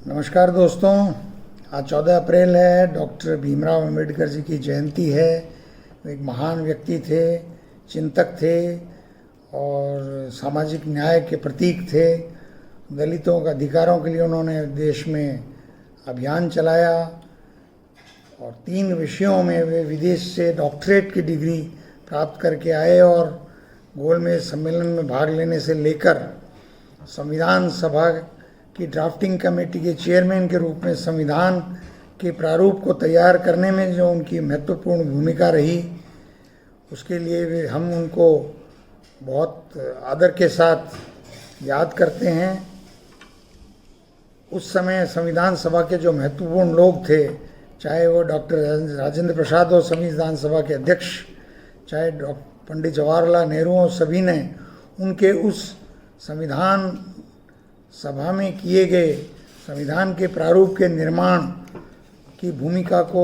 नमस्कार दोस्तों, आज 14 अप्रैल है। डॉक्टर भीमराव अंबेडकर जी की जयंती है। वे एक महान व्यक्ति थे, चिंतक थे और सामाजिक न्याय के प्रतीक थे। दलितों के अधिकारों के लिए उन्होंने देश में अभियान चलाया और 3 विषयों में वे विदेश से डॉक्टरेट की डिग्री प्राप्त करके आए और गोलमेज सम्मेलन में भाग लेने से लेकर संविधान सभा की ड्राफ्टिंग कमेटी के चेयरमैन के रूप में संविधान के प्रारूप को तैयार करने में जो उनकी महत्वपूर्ण भूमिका रही, उसके लिए हम उनको बहुत आदर के साथ याद करते हैं। उस समय संविधान सभा के जो महत्वपूर्ण लोग थे, चाहे वो डॉक्टर राजेंद्र प्रसाद हो संविधान सभा के अध्यक्ष, चाहे पंडित जवाहरलाल नेहरू हो, सभी ने उनके उस संविधान सभा में किए गए संविधान के प्रारूप के निर्माण की भूमिका को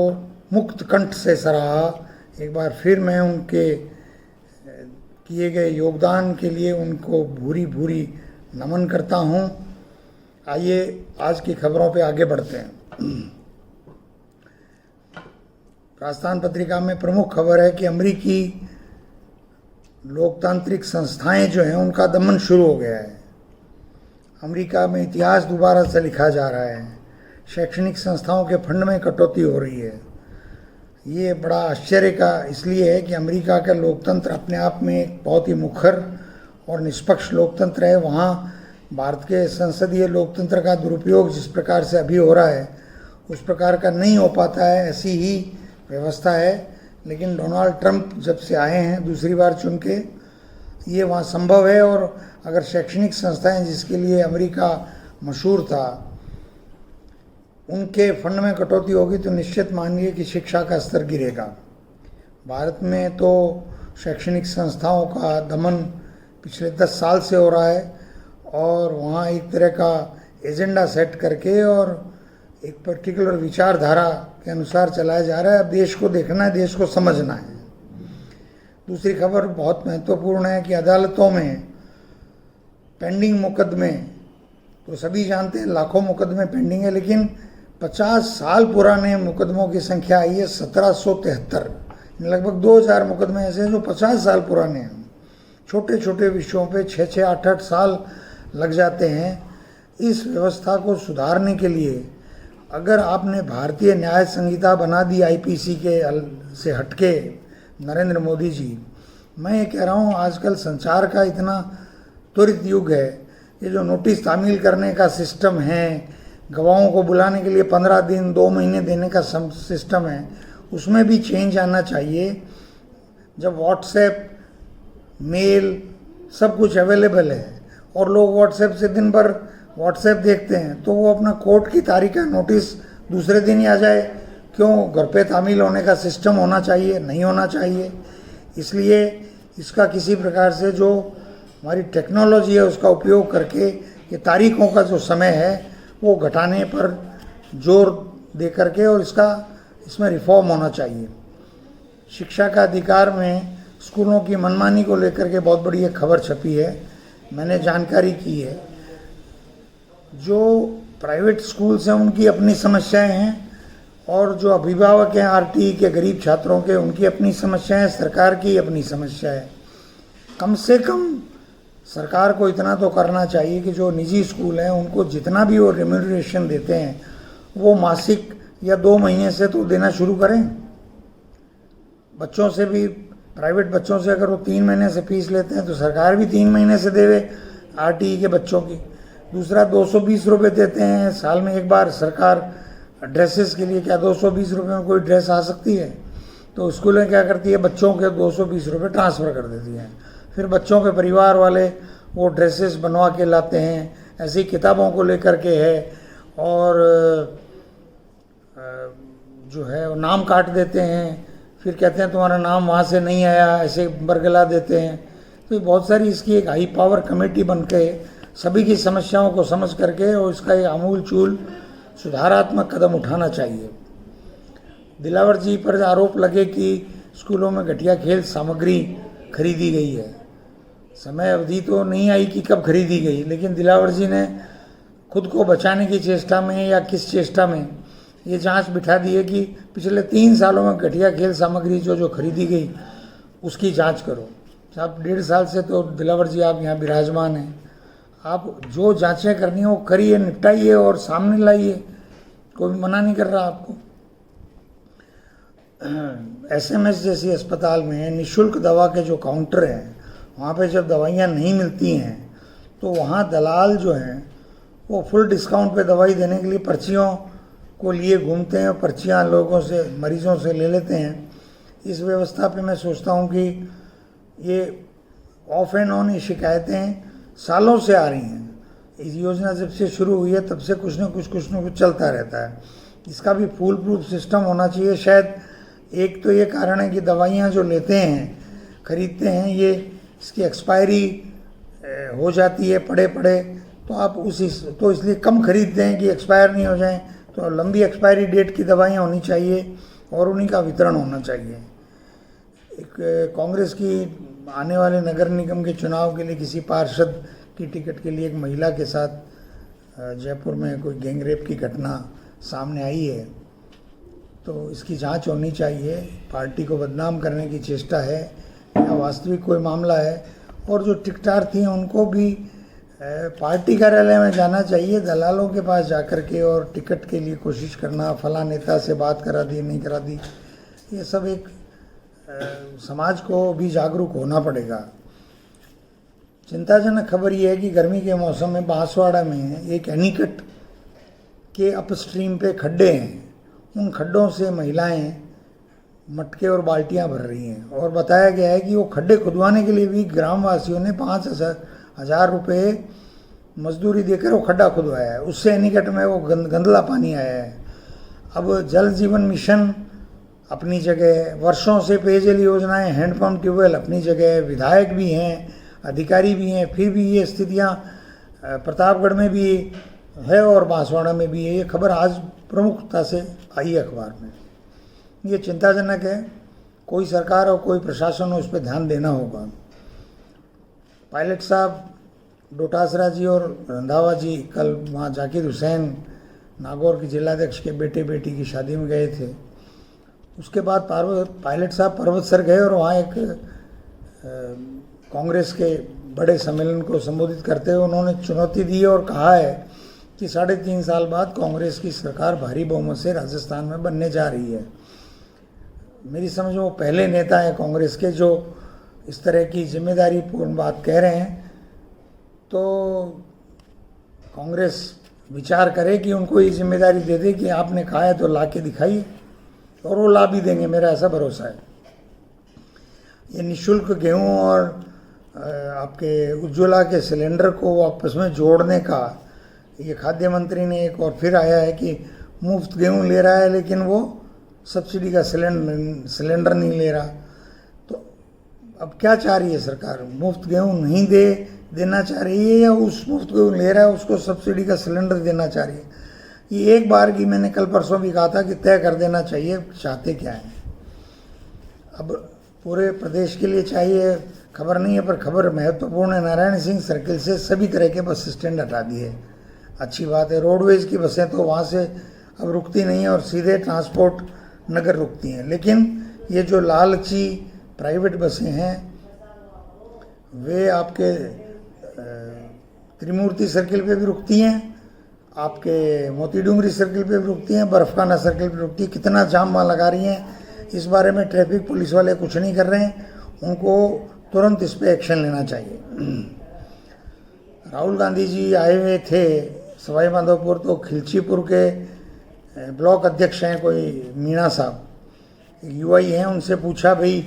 मुक्त कंठ से सराहा। एक बार फिर मैं उनके किए गए योगदान के लिए उनको भूरी भूरी नमन करता हूं। आइए आज की खबरों पे आगे बढ़ते हैं। राजस्थान पत्रिका में प्रमुख खबर है कि अमेरिकी लोकतांत्रिक संस्थाएं जो हैं उनका दमन शुरू हो गया है। अमेरिका में इतिहास दोबारा से लिखा जा रहा है। शैक्षणिक संस्थाओं के फंड में कटौती हो रही है। ये बड़ा आश्चर्य का इसलिए है कि अमेरिका का लोकतंत्र अपने आप में एक बहुत ही मुखर और निष्पक्ष लोकतंत्र है। वहाँ भारत के संसदीय लोकतंत्र का दुरुपयोग जिस प्रकार से अभी हो रहा है उस प्रकार का नहीं हो पाता है, ऐसी ही व्यवस्था है। लेकिन डोनाल्ड ट्रंप जब से आए हैं दूसरी बार चुन के, ये वहाँ संभव है। और अगर शैक्षणिक संस्थाएं जिसके लिए अमेरिका मशहूर था उनके फंड में कटौती होगी तो निश्चित मानिए कि शिक्षा का स्तर गिरेगा। भारत में तो शैक्षणिक संस्थाओं का दमन पिछले 10 साल से हो रहा है और वहाँ एक तरह का एजेंडा सेट करके और एक पर्टिकुलर विचारधारा के अनुसार चलाया जा रहा है। अब देश को देखना है, देश को समझना है। दूसरी खबर बहुत महत्वपूर्ण है कि अदालतों में पेंडिंग मुकदमे, तो सभी जानते हैं लाखों मुकदमे पेंडिंग है, लेकिन 50 साल पुराने मुकदमों की संख्या आई है 1773। लगभग 2000 मुकदमे ऐसे हैं जो 50 साल पुराने हैं। छोटे छोटे विषयों पे 6-6, 8-8 साल लग जाते हैं। इस व्यवस्था को सुधारने के लिए अगर आपने भारतीय न्याय संहिता बना दी आईपीसी के से हटके, नरेंद्र मोदी जी, मैं ये कह रहा हूँ आजकल संचार का इतना त्वरित युग है। ये जो नोटिस तामील करने का सिस्टम है, गवाहों को बुलाने के लिए 15 दिन 2 महीने देने का सिस्टम है, उसमें भी चेंज आना चाहिए। जब व्हाट्सएप, मेल सब कुछ अवेलेबल है और लोग व्हाट्सएप से दिन भर व्हाट्सएप देखते हैं तो वो अपना कोर्ट की तारीख का नोटिस दूसरे दिन ही आ जाए। क्यों? घर पे तामील होने का सिस्टम होना चाहिए, नहीं होना चाहिए। इसलिए इसका किसी प्रकार से जो हमारी टेक्नोलॉजी है उसका उपयोग करके ये तारीखों का जो समय है वो घटाने पर जोर दे करके और इसमें रिफॉर्म होना चाहिए। शिक्षा का अधिकार में स्कूलों की मनमानी को लेकर के बहुत बड़ी एक खबर छपी है, मैंने जानकारी की है। जो प्राइवेट स्कूल्स हैं उनकी अपनी समस्याएं हैं और जो अभिभावक हैं आरटीई के गरीब छात्रों के, उनकी अपनी समस्याएं, सरकार की अपनी समस्या है। कम से कम सरकार को इतना तो करना चाहिए कि जो निजी स्कूल हैं उनको जितना भी वो रेम्यूनरेशन देते हैं वो मासिक या 2 महीने से तो देना शुरू करें। बच्चों से भी, प्राइवेट बच्चों से अगर वो 3 महीने से फीस लेते हैं तो सरकार भी 3 महीने से देवे आरटीई के बच्चों की। दूसरा 220 रुपये देते हैं साल में एक बार सरकार ड्रेसेस के लिए। क्या 220 रुपये में कोई ड्रेस आ सकती है? तो स्कूलें क्या करती है, बच्चों के 220 रुपये ट्रांसफ़र कर देती हैं। फिर बच्चों के परिवार वाले वो ड्रेसेस बनवा के लाते हैं। ऐसी किताबों को लेकर के है और जो है वो नाम काट देते हैं, फिर कहते हैं तुम्हारा नाम वहाँ से नहीं आया, ऐसे बरगला देते हैं। तो बहुत सारी इसकी एक हाई पावर कमेटी बन के सभी की समस्याओं को समझ करके और इसका एक आमूल चूल सुधारात्मक कदम उठाना चाहिए। दिलावर जी पर आरोप लगे कि स्कूलों में घटिया खेल सामग्री खरीदी गई है। समय अवधि तो नहीं आई कि कब खरीदी गई, लेकिन दिलावर जी ने खुद को बचाने की चेष्टा में या किस चेष्टा में ये जांच बिठा दी है कि पिछले 3 सालों में घटिया खेल सामग्री जो खरीदी गई उसकी जांच करो। आप 1.5 साल से तो दिलावर जी आप यहाँ विराजमान हैं, आप जो जांचें करनी है वो करिए, निपटाइए और सामने लाइए, कोई मना नहीं कर रहा आपको। एसएमएस जैसी अस्पताल में निःशुल्क दवा के जो काउंटर हैं वहाँ पे जब दवाइयाँ नहीं मिलती हैं तो वहाँ दलाल जो हैं वो फुल डिस्काउंट पे दवाई देने के लिए पर्चियों को लिए घूमते हैं, पर्चियाँ लोगों से, मरीजों से ले लेते हैं। इस व्यवस्था पे मैं सोचता हूँ कि ये ऑफ एंड ऑन ये शिकायतें सालों से आ रही हैं। इस योजना जब से शुरू हुई है तब से कुछ न कुछ चलता रहता है। इसका भी फुल प्रूफ सिस्टम होना चाहिए। शायद एक तो ये कारण है कि दवाइयाँ जो लेते हैं, खरीदते हैं, ये इसकी एक्सपायरी हो जाती है पड़े तो आप तो इसलिए कम खरीदते हैं कि एक्सपायर नहीं हो जाए। तो लंबी एक्सपायरी डेट की दवाइयाँ होनी चाहिए और उन्हीं का वितरण होना चाहिए। एक कांग्रेस की आने वाले नगर निगम के चुनाव के लिए किसी पार्षद की टिकट के लिए एक महिला के साथ जयपुर में कोई गैंगरेप की घटना सामने आई है, तो इसकी जांच होनी चाहिए। पार्टी को बदनाम करने की चेष्टा है या वास्तविक कोई मामला है। और जो टिकटार थी उनको भी पार्टी कार्यालय में जाना चाहिए, दलालों के पास जाकर के और टिकट के लिए कोशिश करना, फला नेता से बात करा दी नहीं करा दी, ये सब एक समाज को भी जागरूक होना पड़ेगा। चिंताजनक खबर ये है कि गर्मी के मौसम में बांसवाड़ा में एक एनीकट के अपस्ट्रीम पे खड्डे हैं, उन खड्डों से महिलाएं मटके और बाल्टियां भर रही हैं और बताया गया है कि वो खड्डे खुदवाने के लिए भी ग्रामवासियों ने 5,000 रुपये मजदूरी देकर वो खड्डा खुदवाया है। उससे एनीकट में वो गंदला पानी आया है। अब जल जीवन मिशन अपनी जगह, वर्षों से पेयजल योजनाएं, हैंडपम्प, ट्यूबवेल अपनी जगह, विधायक भी हैं, अधिकारी भी हैं, फिर भी ये स्थितियां प्रतापगढ़ में भी है और बांसवाड़ा में भी है। ये खबर आज प्रमुखता से आई अखबार में। ये चिंताजनक है। कोई सरकार और कोई प्रशासन हो, उस पर ध्यान देना होगा। पायलट साहब डोटासरा जी और रंधावा जी कल वहाँ जाकिर हुसैन नागौर के जिलाध्यक्ष के बेटे बेटी की शादी में गए थे। उसके बाद पायलट साहब पर्वतसर गए और वहाँ एक कांग्रेस के बड़े सम्मेलन को संबोधित करते हुए उन्होंने चुनौती दी और कहा है कि 3.5 साल बाद कांग्रेस की सरकार भारी बहुमत से राजस्थान में बनने जा रही है। मेरी समझ में वो पहले नेता हैं कांग्रेस के जो इस तरह की जिम्मेदारी पूर्ण बात कह रहे हैं। तो कांग्रेस विचार करे कि उनको ये जिम्मेदारी दे दे कि आपने कहा है तो ला के दिखाइए, और वो ला भी देंगे, मेरा ऐसा भरोसा है। ये निःशुल्क गेहूं और आपके उज्ज्वला के सिलेंडर को आपस में जोड़ने का ये खाद्य मंत्री ने एक और फिर आया है कि मुफ्त गेहूं ले रहा है लेकिन वो सब्सिडी का सिलेंडर नहीं ले रहा। तो अब क्या चाह रही है सरकार? मुफ्त गेहूं नहीं देना चाह रही है या उस मुफ्त गेहूं ले रहा है उसको सब्सिडी का सिलेंडर देना चाह रही है? ये एक बार की मैंने कल परसों भी कहा था कि तय कर देना चाहिए चाहते क्या है। अब पूरे प्रदेश के लिए चाहिए, खबर नहीं है पर खबर महत्वपूर्ण है। नारायण सिंह सर्किल से सभी तरह के बस स्टैंड हटा दिए, अच्छी बात है। रोडवेज की बसें तो वहाँ से अब रुकती नहीं है और सीधे ट्रांसपोर्ट नगर रुकती हैं। लेकिन ये जो लालची प्राइवेट बसें हैं वे आपके त्रिमूर्ति सर्किल पे भी रुकती हैं, आपके मोती डूंगरी सर्किल पे भी रुकती हैं, बर्फखाना सर्किल पे रुकती है। कितना जाम वहाँ लगा रही हैं, इस बारे में ट्रैफिक पुलिस वाले कुछ नहीं कर रहे हैं। उनको तुरंत इस पर एक्शन लेना चाहिए। राहुल गांधी जी आए हुए थे सवाई माधोपुर, तो खिलचीपुर के ब्लॉक अध्यक्ष हैं कोई मीणा साहब, युवा ही हैं, उनसे पूछा भाई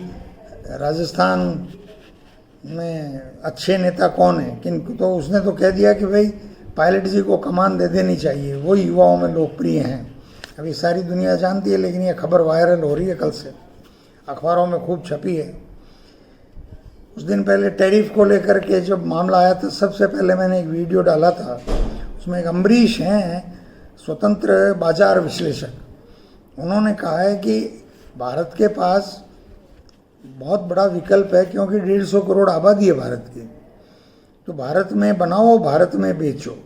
राजस्थान में अच्छे नेता कौन है किन, तो उसने तो कह दिया कि भाई पायलट जी को कमान दे देनी चाहिए, वो युवाओं में लोकप्रिय हैं। अभी सारी दुनिया जानती है लेकिन ये खबर वायरल हो रही है, कल से अखबारों में खूब छपी है। कुछ दिन पहले टैरिफ को लेकर के जब मामला आया था, सबसे पहले मैंने एक वीडियो डाला था, उसमें एक अम्बरीश हैं स्वतंत्र बाजार विश्लेषक, उन्होंने कहा है कि भारत के पास बहुत बड़ा विकल्प है क्योंकि 150 करोड़ आबादी है भारत की, तो भारत में बनाओ, भारत में बेचो।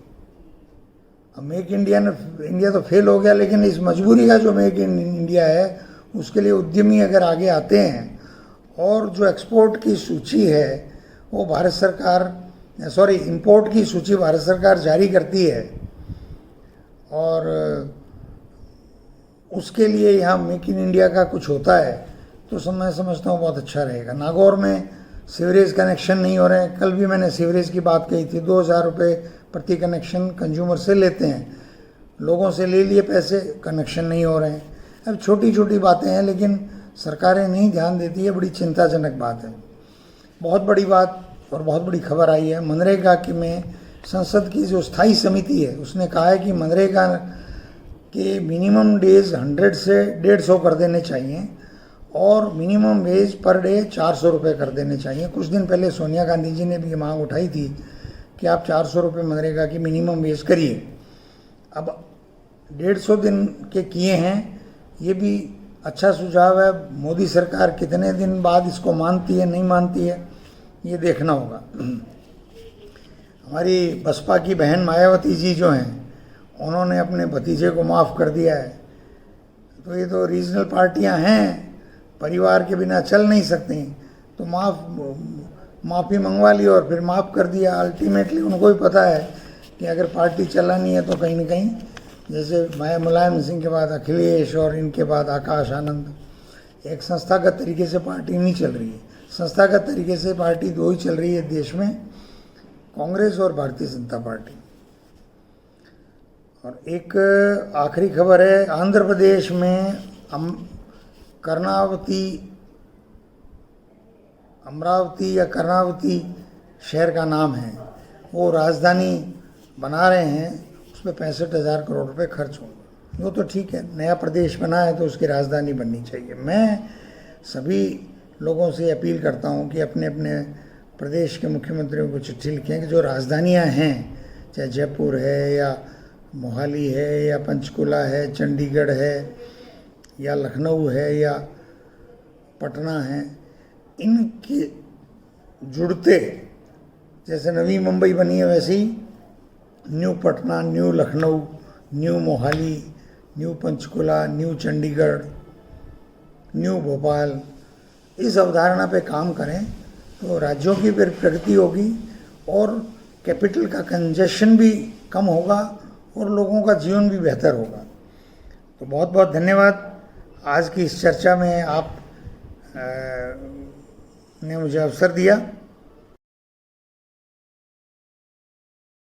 अब मेक इंडिया तो फेल हो गया, लेकिन इस मजबूरी का जो मेक इन इंडिया है उसके लिए उद्यमी अगर आगे आते हैं और जो एक्सपोर्ट की सूची है वो भारत सरकार इंपोर्ट की सूची भारत सरकार जारी करती है और उसके लिए यहाँ मेक इन इंडिया का कुछ होता है तो मैं समझता हूँ बहुत अच्छा रहेगा। नागौर में सीवरेज कनेक्शन नहीं हो रहे हैं, कल भी मैंने सीवरेज की बात कही थी। 2,000 रुपये प्रति कनेक्शन कंज्यूमर से लेते हैं, लोगों से ले लिए पैसे, कनेक्शन नहीं हो रहे हैं। अब छोटी छोटी बातें हैं लेकिन सरकारें नहीं ध्यान देती है, बड़ी चिंताजनक बात है। बहुत बड़ी बात और बहुत बड़ी खबर आई है मनरेगा की में संसद की जो स्थायी समिति है उसने कहा है कि मनरेगा के मिनिमम डेज 100 से 150 कर देने चाहिए और मिनिमम वेज पर डे 400 रुपये कर देने चाहिए। कुछ दिन पहले सोनिया गांधी जी ने भी ये मांग उठाई थी कि आप 400 रुपये मनरेगा की मिनिमम वेज करिए। अब 150 दिन के किए हैं, ये भी अच्छा सुझाव है। मोदी सरकार कितने दिन बाद इसको मानती है नहीं मानती है ये देखना होगा। हमारी बसपा की बहन मायावती जी जो हैं उन्होंने अपने भतीजे को माफ़ कर दिया है। तो ये तो रीजनल पार्टियां हैं, परिवार के बिना चल नहीं सकती, तो माफ़ी मंगवा ली और फिर माफ़ कर दिया। अल्टीमेटली उनको भी पता है कि अगर पार्टी चलानी है तो कहीं ना कहीं, जैसे मुलायम सिंह के बाद अखिलेश और इनके बाद आकाश आनंद, एक संस्थागत तरीके से पार्टी नहीं चल रही है। संस्थागत तरीके से पार्टी दो ही चल रही है देश में, कांग्रेस और भारतीय जनता पार्टी। और एक आखिरी खबर है, आंध्र प्रदेश में कर्नावती शहर का नाम है, वो राजधानी बना रहे हैं, उस पर 65,000 करोड़ रुपए खर्च होंगे। वो तो ठीक है, नया प्रदेश बना है तो उसकी राजधानी बननी चाहिए। मैं सभी लोगों से अपील करता हूँ कि अपने अपने प्रदेश के मुख्यमंत्रियों को चिट्ठी लिखें कि जो राजधानियाँ हैं, चाहे जयपुर है या मोहाली है या पंचकुला है, चंडीगढ़ है या लखनऊ है या पटना है, इनके जुड़ते, जैसे नवी मुंबई बनी है वैसे ही new Patna, new Lucknow, new Mohali, new Panchkula, new Chandigarh, new Bhopal, इस अवधारणा पे काम करें तो राज्यों की फिर प्रगति होगी और कैपिटल का कंजेशन भी कम होगा और लोगों का जीवन भी बेहतर होगा। तो बहुत बहुत धन्यवाद। आज की इस चर्चा में आप ने मुझे अवसर दिया।